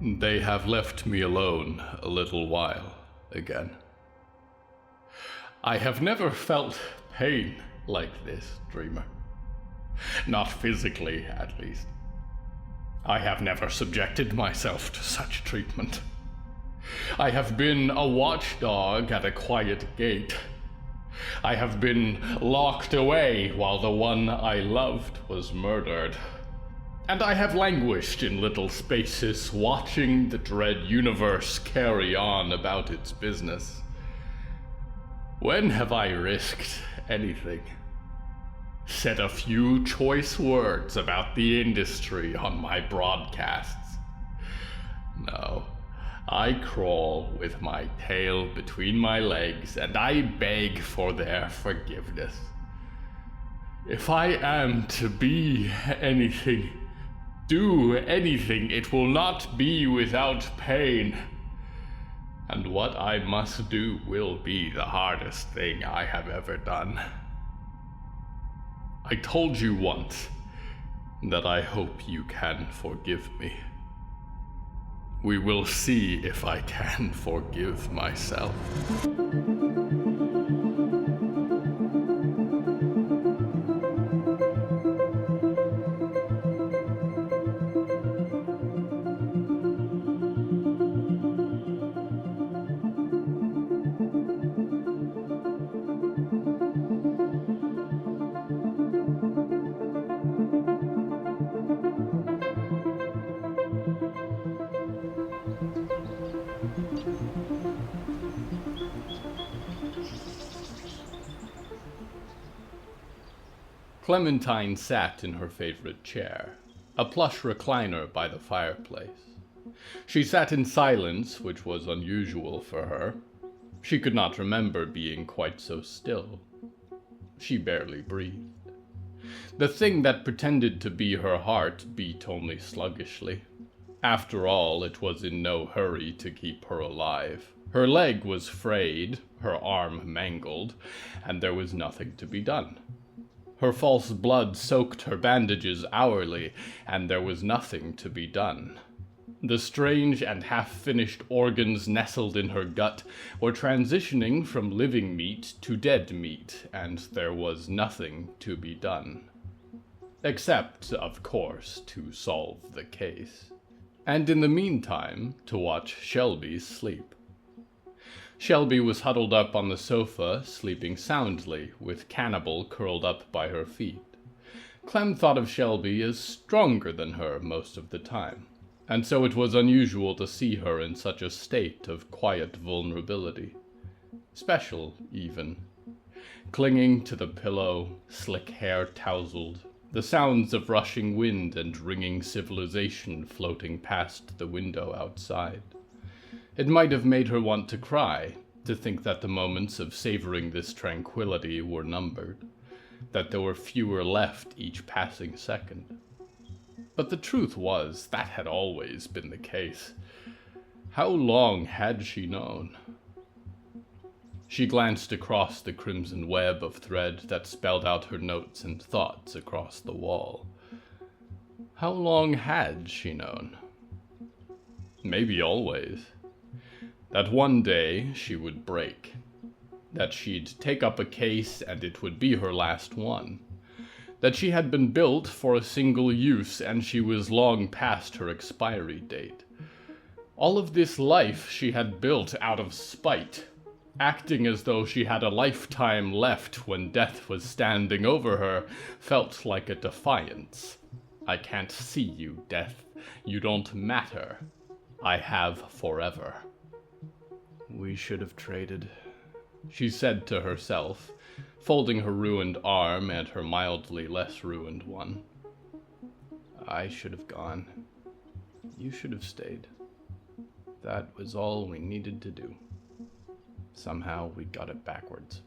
They have left me alone a little while again. I have never felt pain like this, dreamer. Not physically, at least. I have never subjected myself to such treatment. I have been a watchdog at a quiet gate. I have been locked away while the one I loved was murdered. And I have languished in little spaces, watching the dread universe carry on about its business. When have I risked anything? Said a few choice words about the industry on my broadcasts. No, I crawl with my tail between my legs and I beg for their forgiveness. If I am to be anything, do anything, it will not be without pain. And what I must do will be the hardest thing I have ever done. I told you once that I hope you can forgive me. We will see if I can forgive myself. Clementine sat in her favorite chair, a plush recliner by the fireplace. She sat in silence, which was unusual for her. She could not remember being quite so still. She barely breathed. The thing that pretended to be her heart beat only sluggishly. After all, it was in no hurry to keep her alive. Her leg was frayed, her arm mangled, and there was nothing to be done. Her false blood soaked her bandages hourly, and there was nothing to be done. The strange and half-finished organs nestled in her gut were transitioning from living meat to dead meat, and there was nothing to be done. Except, of course, to solve the case. And in the meantime, to watch Shelby sleep. Shelby was huddled up on the sofa, sleeping soundly, with Cannibal curled up by her feet. Clem thought of Shelby as stronger than her most of the time, and so it was unusual to see her in such a state of quiet vulnerability. Special, even. Clinging to the pillow, slick hair tousled, the sounds of rushing wind and ringing civilization floating past the window outside. It might have made her want to cry, to think that the moments of savoring this tranquility were numbered, that there were fewer left each passing second. But the truth was, that had always been the case. How long had she known? She glanced across the crimson web of thread that spelled out her notes and thoughts across the wall. How long had she known? Maybe always. That one day she would break. That she'd take up a case and it would be her last one. That she had been built for a single use and she was long past her expiry date. All of this life she had built out of spite, acting as though she had a lifetime left when death was standing over her, felt like a defiance. I can't see you, death. You don't matter. I have forever. We should have traded, she said to herself, folding her ruined arm and her mildly less ruined one. I should have gone. You should have stayed. That was all we needed to do. Somehow we got it backwards.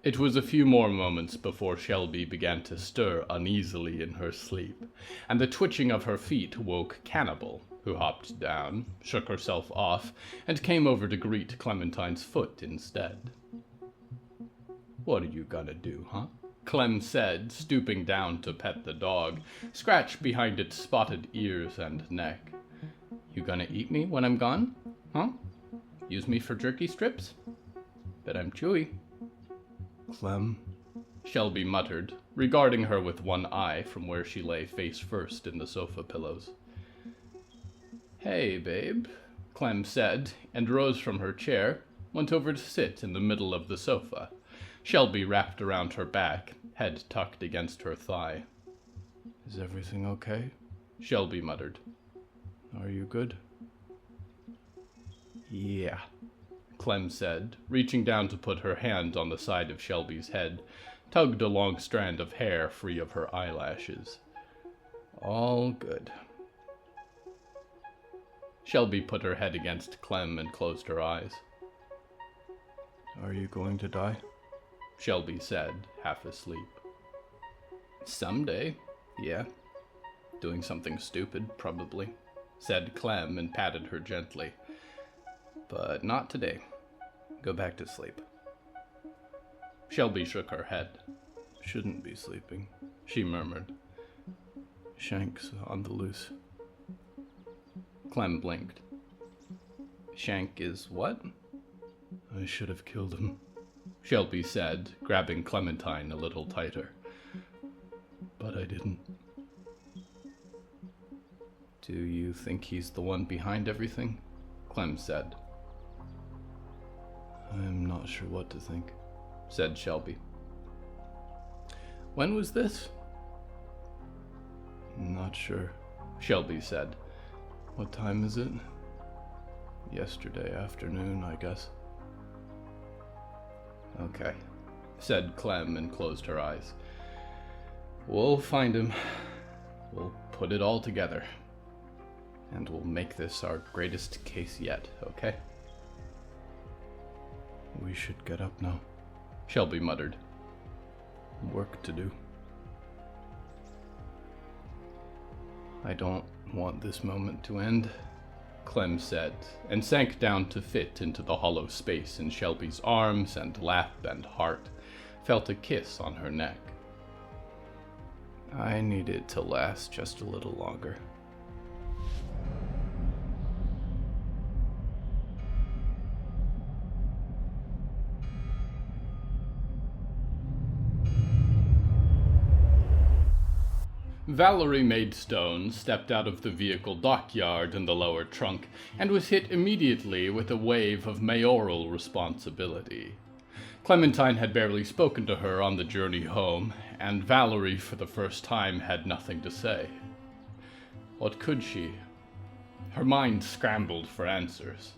It was a few more moments before Shelby began to stir uneasily in her sleep, and the twitching of her feet woke Cannibal, who hopped down, shook herself off, and came over to greet Clementine's foot instead. What are you gonna do, huh? Clem said, stooping down to pet the dog, scratch behind its spotted ears and neck. You gonna eat me when I'm gone? Huh? Use me for jerky strips? Bet I'm chewy. Clem, Shelby muttered, regarding her with one eye from where she lay face first in the sofa pillows. Hey, babe, Clem said, and rose from her chair, went over to sit in the middle of the sofa. Shelby wrapped around her back, head tucked against her thigh. is everything okay? Shelby muttered. Are you good? Yeah, Clem said, reaching down to put her hand on the side of Shelby's head, tugged a long strand of hair free of her eyelashes. All good. Shelby put her head against Clem and closed her eyes. Are you going to die? Shelby said, half asleep. Someday, yeah. Doing something stupid, probably, said Clem and patted her gently. But not today. Go back to sleep. Shelby shook her head. Shouldn't be sleeping, She murmured. Shank's on the loose. Clem blinked. Shank is what? I should have killed him, Shelby said, grabbing Clementine a little tighter. but I didn't. Do you think he's the one behind everything? Clem said. I'm not sure what to think, said Shelby. When was this? Not sure. Shelby said. What time is it? Yesterday afternoon, I guess. Okay, said Clem and closed her eyes. We'll find him. We'll put it all together. And we'll make this our greatest case yet, okay? We should get up now. Shelby muttered. Work to do. I don't want this moment to end, Clem said, and sank down to fit into the hollow space in Shelby's arms and lap and heart, felt a kiss on her neck. I need it to last just a little longer. Valerie Maidstone stepped out of the vehicle dockyard in the lower trunk and was hit immediately with a wave of mayoral responsibility. Clementine had barely spoken to her on the journey home, and Valerie for the first time had nothing to say. What could she? Her mind scrambled for answers.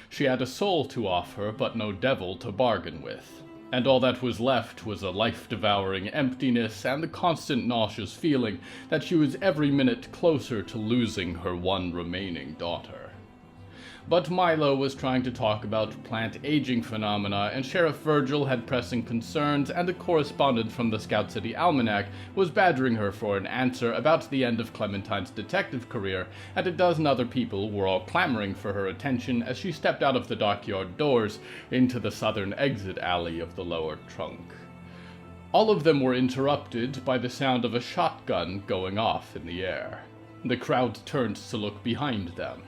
She had a soul to offer, but no devil to bargain with. And all that was left was a life-devouring emptiness and the constant nauseous feeling that she was every minute closer to losing her one remaining daughter. But Milo was trying to talk about plant aging phenomena, and Sheriff Virgil had pressing concerns, and a correspondent from the Scout City Almanac was badgering her for an answer about the end of Clementine's detective career, and a dozen other people were all clamoring for her attention as she stepped out of the dockyard doors into the southern exit alley of the lower trunk. All of them were interrupted by the sound of a shotgun going off in the air. The crowd turned to look behind them.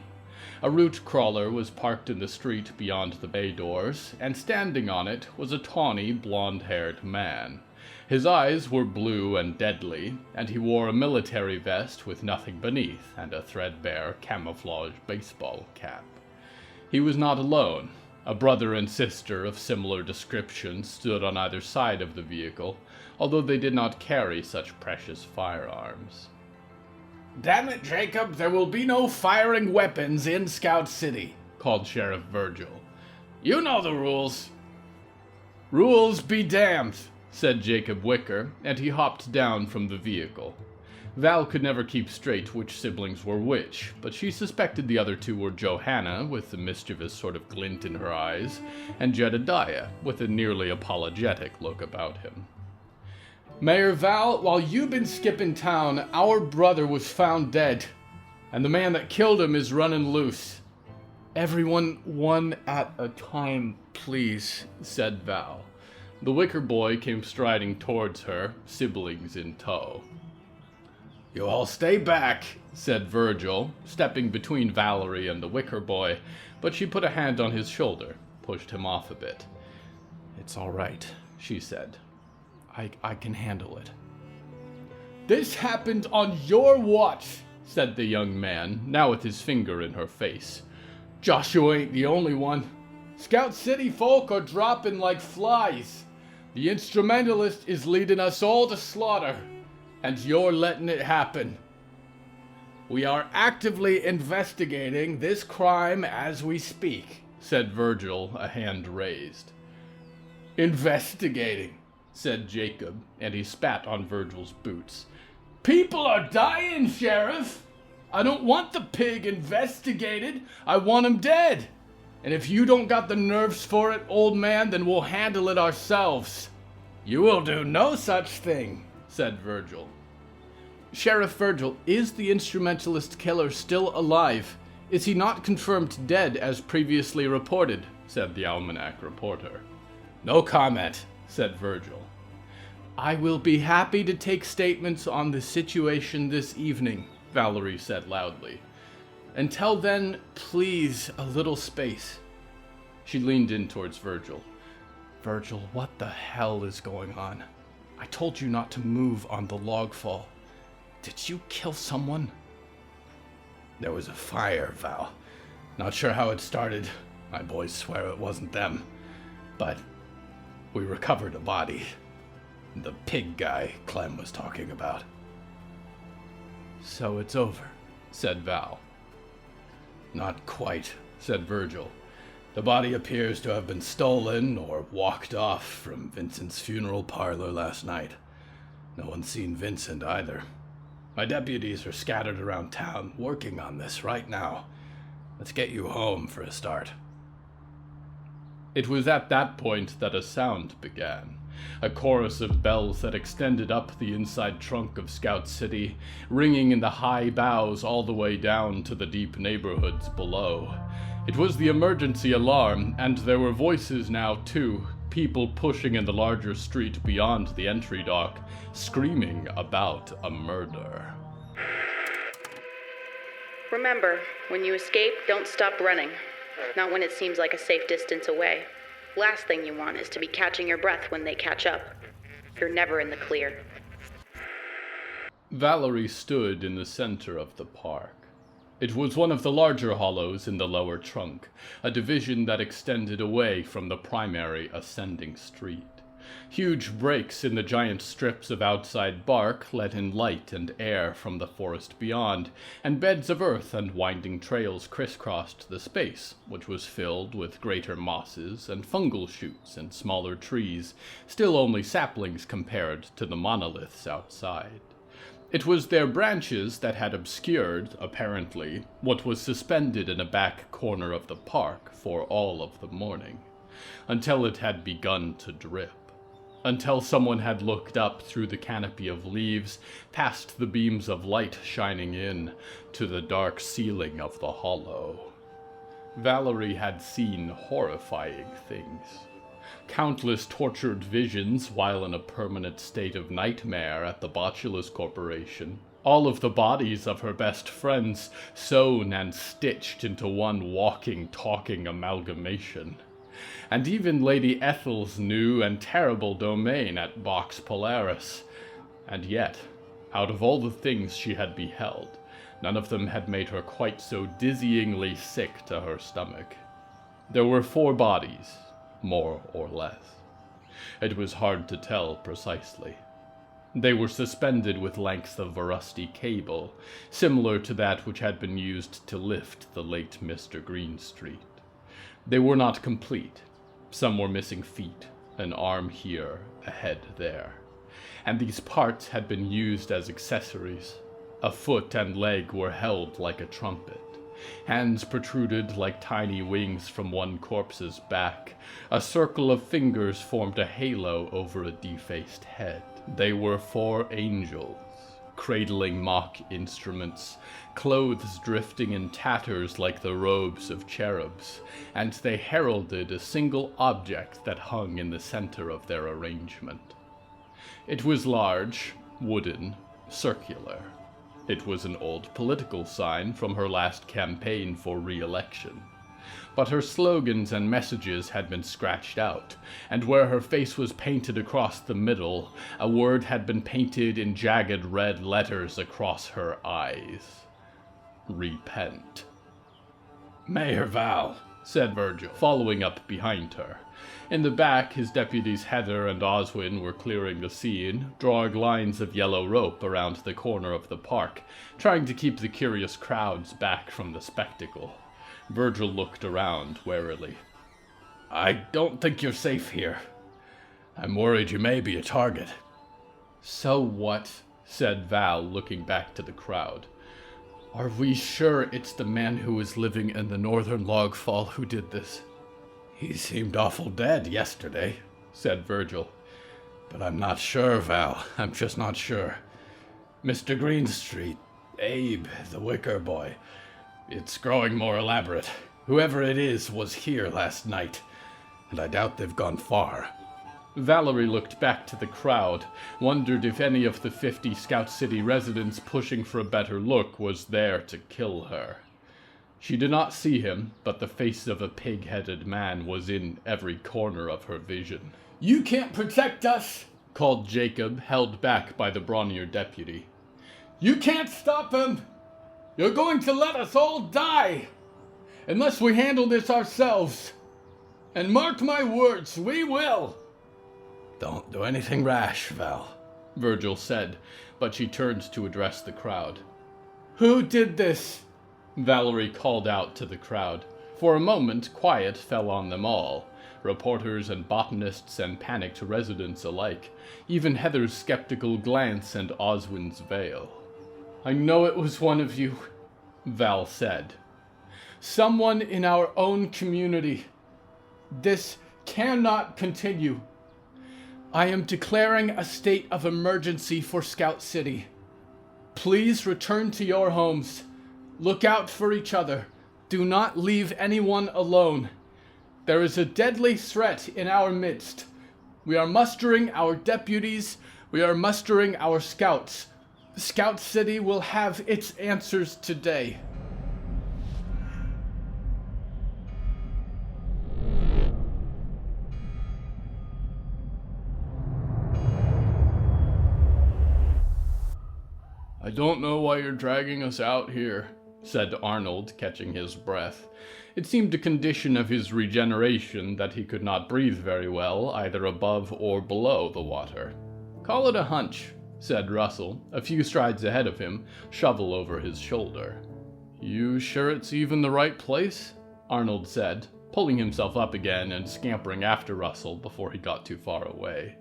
A root crawler was parked in the street beyond the bay doors, and standing on it was a tawny, blonde-haired man. His eyes were blue and deadly, and he wore a military vest with nothing beneath and a threadbare camouflage baseball cap. He was not alone. A brother and sister of similar description stood on either side of the vehicle, although they did not carry such precious firearms. "Damn it, Jacob, there will be no firing weapons in Scout City," called Sheriff Virgil. "You know the rules." "Rules be damned," said Jacob Wicker, and he hopped down from the vehicle. Val could never keep straight which siblings were which, but she suspected the other two were Johanna, with a mischievous sort of glint in her eyes, and Jedediah, with a nearly apologetic look about him. "Mayor Val, while you've been skipping town, our brother was found dead, and the man that killed him is running loose." "Everyone one at a time, please," said Val. The wicker boy came striding towards her, siblings in tow. "You all stay back," said Virgil, stepping between Valerie and the wicker boy, but she put a hand on his shoulder, pushed him off a bit. "It's all right," she said. I can handle it." "This happened on your watch," said the young man, now with his finger in her face. "Joshua ain't the only one. Scout City folk are dropping like flies. The instrumentalist is leading us all to slaughter, and you're letting it happen. We are actively investigating this crime as we speak," said Virgil, a hand raised. "Investigating," said Jacob, and he spat on Virgil's boots. "People are dying, Sheriff! I don't want the pig investigated. I want him dead. And if you don't got the nerves for it, old man, then we'll handle it ourselves." "You will do no such thing," said Virgil. "Sheriff Virgil, is the instrumentalist killer still alive? Is he not confirmed dead as previously reported?" said the Almanac reporter. "No comment," said Virgil. "I will be happy to take statements on the situation this evening," Valerie said loudly. "Until then, please, a little space." She leaned in towards Virgil. "Virgil, what the hell is going on? I told you not to move on the log fall. Did you kill someone?" "There was a fire, Val. Not sure how it started. My boys swear it wasn't them. But we recovered a body. The pig guy Clem was talking about." "So it's over," said Val. "Not quite," said Virgil. "The body appears to have been stolen or walked off from Vincent's funeral parlor last night. No one's seen Vincent either. My deputies are scattered around town working on this right now. Let's get you home for a start." It was at that point that a sound began. A chorus of bells that extended up the inside trunk of Scout City, ringing in the high boughs all the way down to the deep neighborhoods below. It was the emergency alarm, and there were voices now, too, people pushing in the larger street beyond the entry dock, screaming about a murder. Remember, when you escape, don't stop running. Not when it seems like a safe distance away. Last thing you want is to be catching your breath when they catch up. You're never in the clear. Valerie stood in the center of the park. It was one of the larger hollows in the lower trunk, a division that extended away from the primary ascending street. Huge breaks in the giant strips of outside bark let in light and air from the forest beyond, and beds of earth and winding trails crisscrossed the space, which was filled with greater mosses and fungal shoots and smaller trees, still only saplings compared to the monoliths outside. It was their branches that had obscured, apparently, what was suspended in a back corner of the park for all of the morning, until it had begun to drip. Until someone had looked up through the canopy of leaves, past the beams of light shining in, to the dark ceiling of the hollow. Valerie had seen horrifying things. Countless tortured visions while in a permanent state of nightmare at the Botulus Corporation. All of the bodies of her best friends sewn and stitched into one walking, talking amalgamation. And even Lady Ethel's new and terrible domain at Vox Polaris. And yet, out of all the things she had beheld, none of them had made her quite so dizzyingly sick to her stomach. There were 4 bodies, more or less. It was hard to tell precisely. They were suspended with lengths of a rusty cable, similar to that which had been used to lift the late Mr. Greenstreet. They were not complete. Some were missing feet, an arm here, a head there. And these parts had been used as accessories. A foot and leg were held like a trumpet. Hands protruded like tiny wings from one corpse's back. A circle of fingers formed a halo over a defaced head. They were 4 angels, cradling mock instruments, clothes drifting in tatters like the robes of cherubs, and they heralded a single object that hung in the center of their arrangement. It was large, wooden, circular. It was an old political sign from her last campaign for re-election. But her slogans and messages had been scratched out, and where her face was painted across the middle, a word had been painted in jagged red letters across her eyes. Repent. Mayor Val, said Virgil, following up behind her. In the back, his deputies Heather and Oswin were clearing the scene, drawing lines of yellow rope around the corner of the park, trying to keep the curious crowds back from the spectacle. Virgil looked around warily. I don't think you're safe here. I'm worried you may be a target. So what? Said Val, looking back to the crowd. Are we sure it's the man who was living in the northern log fall who did this? He seemed awful dead yesterday, said Virgil. But I'm not sure, Val. I'm just not sure. Mr. Greenstreet, Abe, the Wicker Boy. It's growing more elaborate. Whoever it is was here last night, and I doubt they've gone far. Valerie looked back to the crowd, wondered if any of the 50 Scout City residents pushing for a better look was there to kill her. She did not see him, but the face of a pig-headed man was in every corner of her vision. You can't protect us, called Jacob, held back by the brawnier deputy. You can't stop him. You're going to let us all die, unless we handle this ourselves. And mark my words, we will. Don't do anything rash, Val, Virgil said, but she turned to address the crowd. Who did this? Valerie called out to the crowd. For a moment, quiet fell on them all, reporters and botanists and panicked residents alike, even Heather's skeptical glance and Oswin's veil. I know it was one of you, Val said. Someone in our own community. This cannot continue. I am declaring a state of emergency for Scout City. Please return to your homes. Look out for each other. Do not leave anyone alone. There is a deadly threat in our midst. We are mustering our deputies. We are mustering our scouts. Scout City will have its answers today. I don't know why you're dragging us out here, said Arnold, catching his breath. It seemed a condition of his regeneration that he could not breathe very well, either above or below the water. Call it a hunch, said Russell, a few strides ahead of him, shovel over his shoulder. You sure it's even the right place? Arnold said, pulling himself up again and scampering after Russell before he got too far away.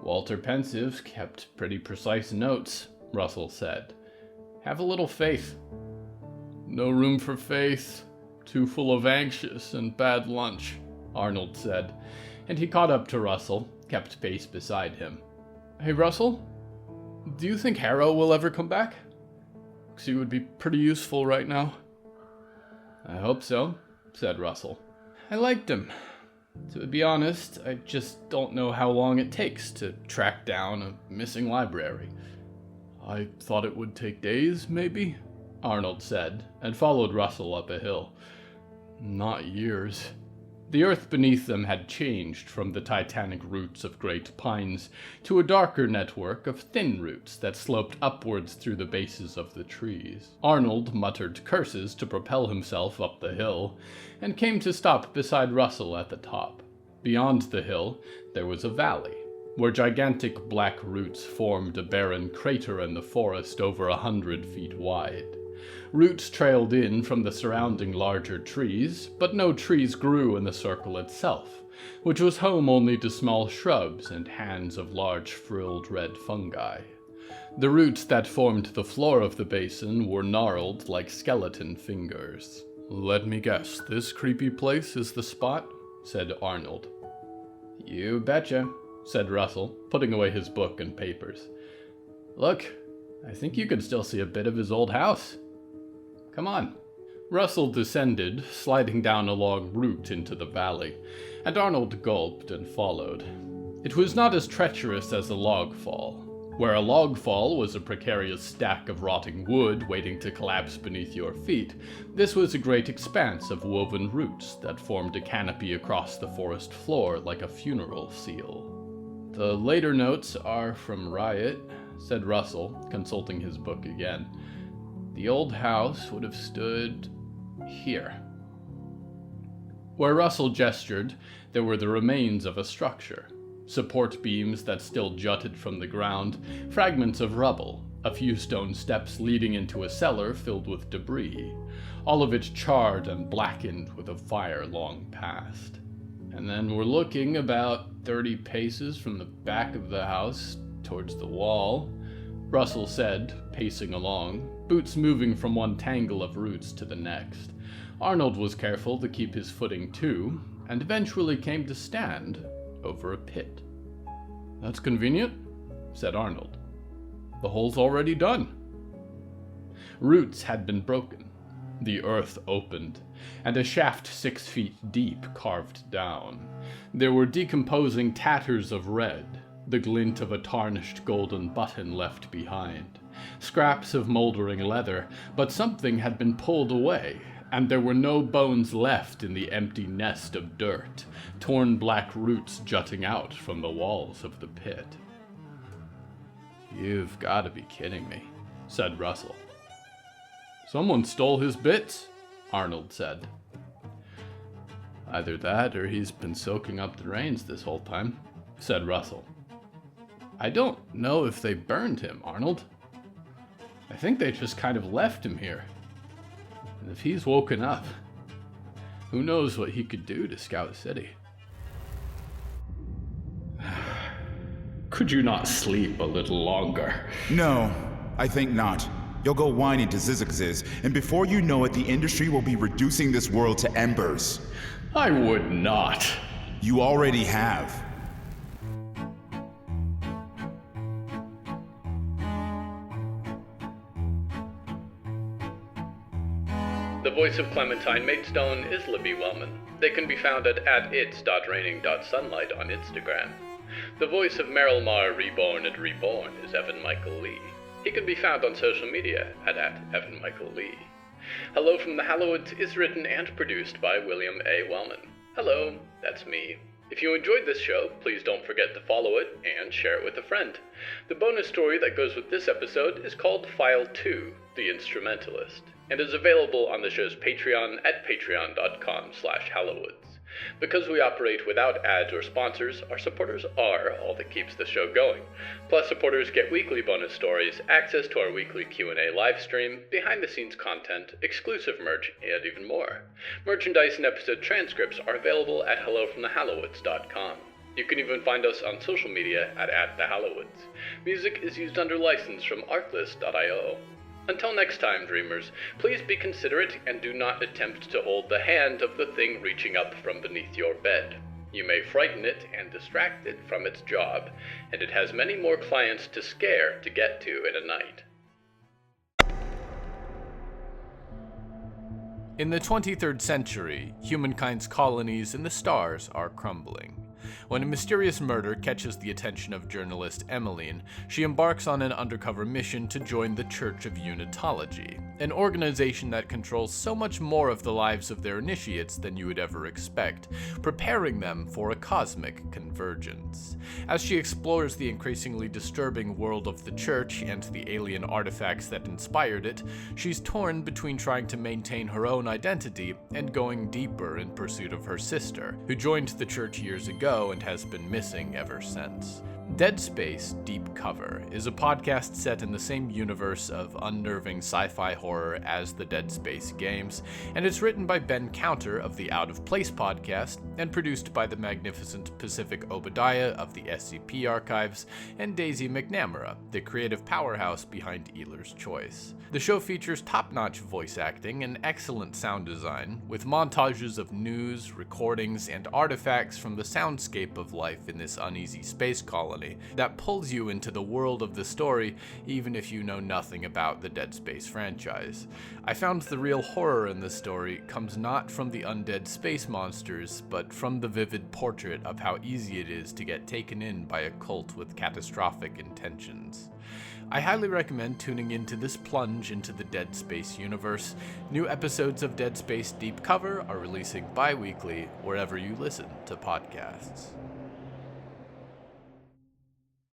Walter Pensive kept pretty precise notes, Russell said. Have a little faith. No room for faith. Too full of anxious and bad lunch, Arnold said, and he caught up to Russell, kept pace beside him. Hey, Russell, do you think Harrow will ever come back? 'Cause he would be pretty useful right now. I hope so, said Russell. I liked him. To be honest, I just don't know how long it takes to track down a missing library. I thought it would take days, maybe, Arnold said, and followed Russell up a hill. Not years. The earth beneath them had changed from the titanic roots of great pines to a darker network of thin roots that sloped upwards through the bases of the trees. Arnold muttered curses to propel himself up the hill, and came to stop beside Russell at the top. Beyond the hill, there was a valley, where gigantic black roots formed a barren crater in the forest over 100 feet wide. Roots trailed in from the surrounding larger trees, but no trees grew in the circle itself, which was home only to small shrubs and hands of large frilled red fungi. The roots that formed the floor of the basin were gnarled like skeleton fingers. Let me guess, this creepy place is the spot? Said Arnold. You betcha, said Russell, putting away his book and papers. Look, I think you can still see a bit of his old house. Come on. Russell descended, sliding down a long route into the valley, and Arnold gulped and followed. It was not as treacherous as a log fall. Where a log fall was a precarious stack of rotting wood waiting to collapse beneath your feet, this was a great expanse of woven roots that formed a canopy across the forest floor like a funeral seal. The later notes are from Riot, said Russell, consulting his book again. The old house would have stood here. Where Russell gestured, there were the remains of a structure. Support beams that still jutted from the ground, fragments of rubble, a few stone steps leading into a cellar filled with debris, all of it charred and blackened with a fire long past. And then we're looking about 30 paces from the back of the house towards the wall, Russell said, pacing along, boots moving from one tangle of roots to the next. Arnold was careful to keep his footing too, and eventually came to stand over a pit. That's convenient, said Arnold. The hole's already done. Roots had been broken. The earth opened, and a shaft 6 feet deep carved down. There were decomposing tatters of red, the glint of a tarnished golden button left behind, scraps of moldering leather, but something had been pulled away, and there were no bones left in the empty nest of dirt, torn black roots jutting out from the walls of the pit. You've got to be kidding me, said Russell. Someone stole his bits, Arnold said. Either that or he's been soaking up the rains this whole time, said Russell. I don't know if they burned him, Arnold. I think they just kind of left him here. And if he's woken up, who knows what he could do to Scout City. Could you not sleep a little longer? No, I think not. You'll go whining to Zizix's, and before you know it, the industry will be reducing this world to embers. I would not. You already have. The voice of Clementine Maidstone is Libby Wellman. They can be found at its.raining.sunlight on Instagram. The voice of Meryl Marr Reborn and Reborn is Evan Michael Lee. He can be found on social media at Evan Michael Lee. Hello from the Hallowoods is written and produced by William A. Wellman. Hello, that's me. If you enjoyed this show, please don't forget to follow it and share it with a friend. The bonus story that goes with this episode is called File 2, The Instrumentalist, and is available on the show's Patreon at patreon.com/Hallowoods. Because we operate without ads or sponsors, our supporters are all that keeps the show going. Plus, supporters get weekly bonus stories, access to our weekly Q&A live stream, behind-the-scenes content, exclusive merch, and even more. Merchandise and episode transcripts are available at hellofromthehallowoods.com. You can even find us on social media at @thehallowoods. Music is used under license from artlist.io. Until next time, dreamers, please be considerate and do not attempt to hold the hand of the thing reaching up from beneath your bed. You may frighten it and distract it from its job, and it has many more clients to scare to get to in a night. In the 23rd century, humankind's colonies in the stars are crumbling. When a mysterious murder catches the attention of journalist Emmeline, she embarks on an undercover mission to join the Church of Unitology, an organization that controls so much more of the lives of their initiates than you would ever expect, preparing them for a cosmic convergence. As she explores the increasingly disturbing world of the Church and the alien artifacts that inspired it, she's torn between trying to maintain her own identity and going deeper in pursuit of her sister, who joined the Church years ago and has been missing ever since. Dead Space Deep Cover is a podcast set in the same universe of unnerving sci-fi horror as the Dead Space games, and it's written by Ben Counter of the Out of Place podcast and produced by the magnificent Pacific Obadiah of the SCP Archives and Daisy McNamara, the creative powerhouse behind Ealer's Choice. The show features top-notch voice acting and excellent sound design, with montages of news, recordings, and artifacts from the soundscape of life in this uneasy space colony, funny that pulls you into the world of the story even if you know nothing about the Dead Space franchise. I found the real horror in this story comes not from the undead space monsters, but from the vivid portrait of how easy it is to get taken in by a cult with catastrophic intentions. I highly recommend tuning into this plunge into the Dead Space universe. New episodes of Dead Space Deep Cover are releasing bi-weekly wherever you listen to podcasts.